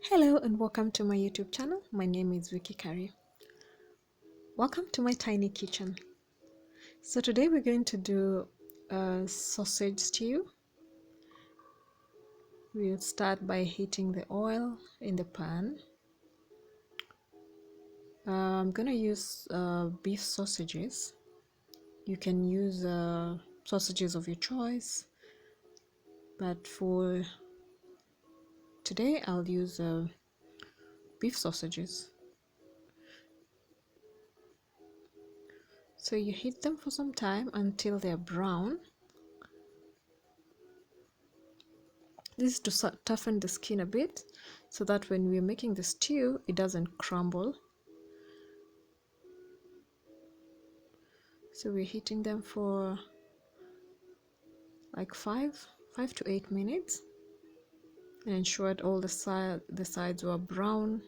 Hello and welcome to my YouTube channel. My name is V-qie. Welcome to my tiny kitchen. So today we're going to do a sausage stew. We'll start by heating the oil in the pan. I'm gonna use beef sausages. You can use sausages of your choice, but for today I'll use beef sausages. So you heat them for some time until they're brown. This is to toughen the skin a bit so that when we're making the stew, it doesn't crumble. So we're heating them for like 5 to 8 minutes and ensure that all the sides were brown.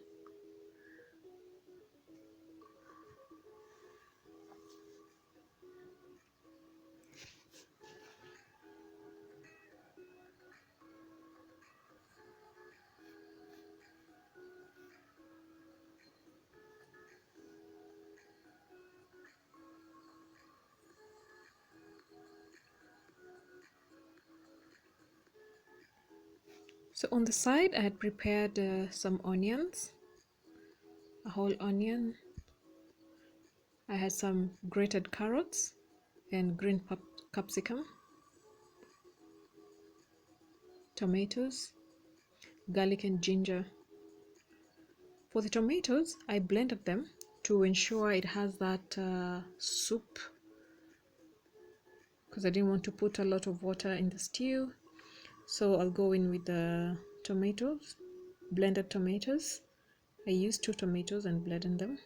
So on the side I had prepared some onions, a whole onion. I had some grated carrots and green capsicum, tomatoes, garlic and ginger. For the tomatoes, I blended them to ensure it has that soup, because I didn't want to put a lot of water in the stew. So I'll go in with the tomatoes, blended tomatoes. I used 2 tomatoes and blended them.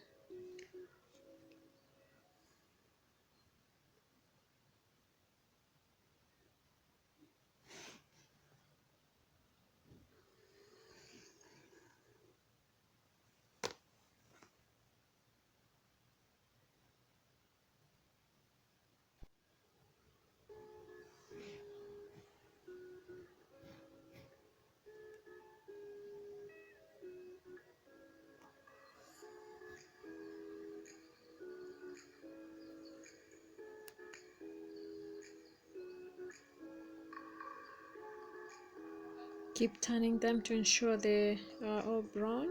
Keep turning them to ensure they are all brown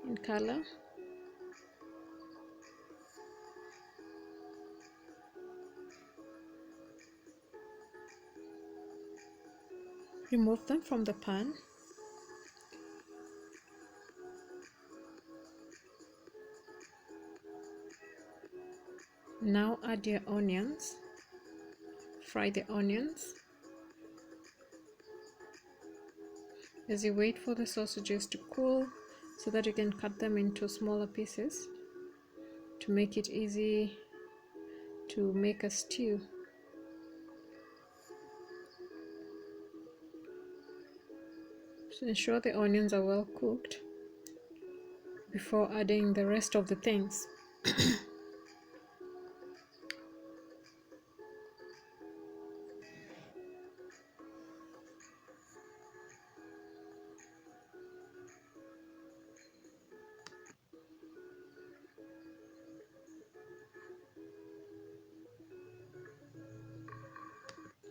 in color. Remove them from the pan. Now add your onions. Fry the onions. As you wait for the sausages to cool so that you can cut them into smaller pieces to make it easy to make a stew. So ensure the onions are well cooked before adding the rest of the things.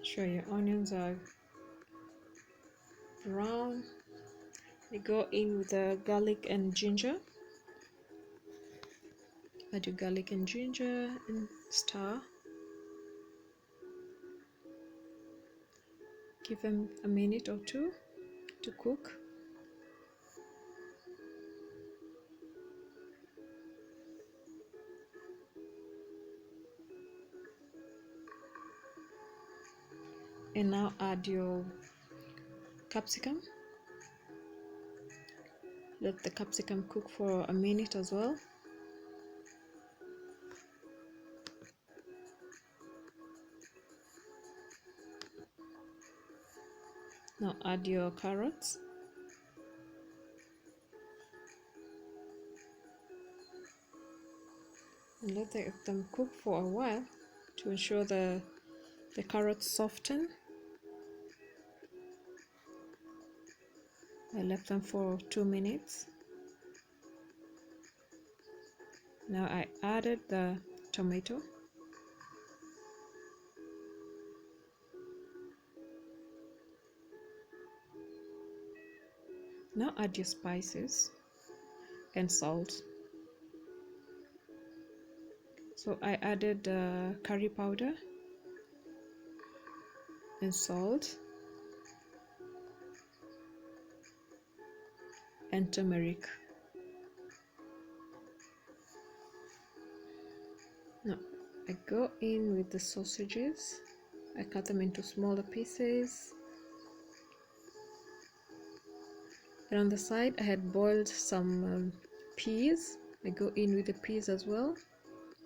Sure your onions are brown. You go in with the garlic and ginger. Add your garlic and ginger and stir. Give them a minute or two to cook. And now add your capsicum. Let the capsicum cook for a minute as well. Now add your carrots. And let them cook for a while to ensure the carrots soften. I left them for 2 minutes. Now I added the tomato. Now add your spices and salt. So I added curry powder and salt and turmeric. Now I go in with the sausages. I cut them into smaller pieces. And on the side I had boiled some peas. I go in with the peas as well.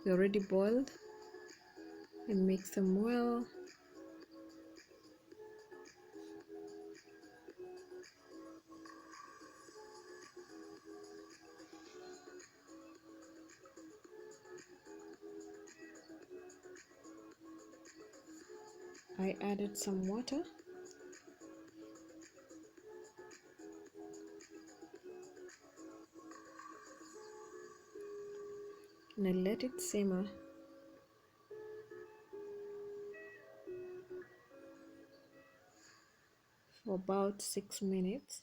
They're already boiled, and mix them well. I added some water. And I let it simmer for about 6 minutes.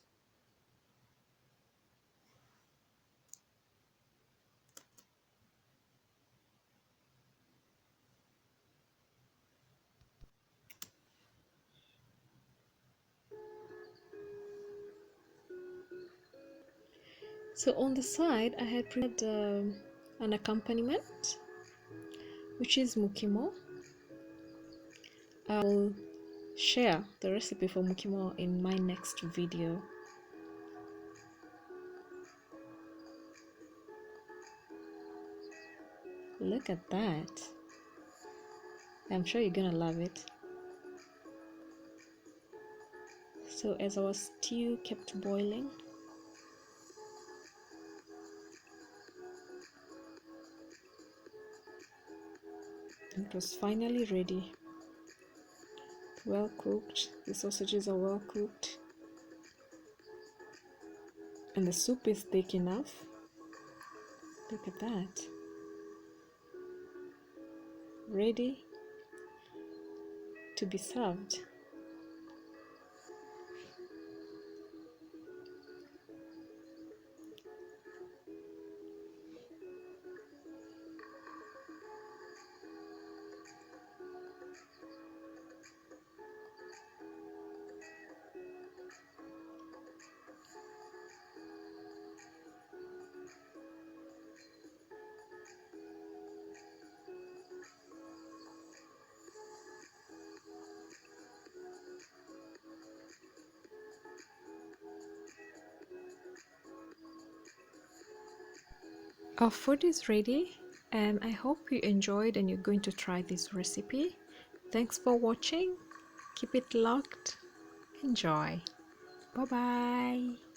So on the side I had prepared an accompaniment, which is mukimo. I'll share the recipe for mukimo in my next video. Look at that. I'm sure you're gonna love it. So as our stew kept boiling, it was finally ready. Well cooked. The sausages are well cooked. And the soup is thick enough. Look at that. Ready to be served. Our food is ready, and I hope you enjoyed and you're going to try this recipe. Thanks for watching. Keep it locked. Enjoy. Bye bye.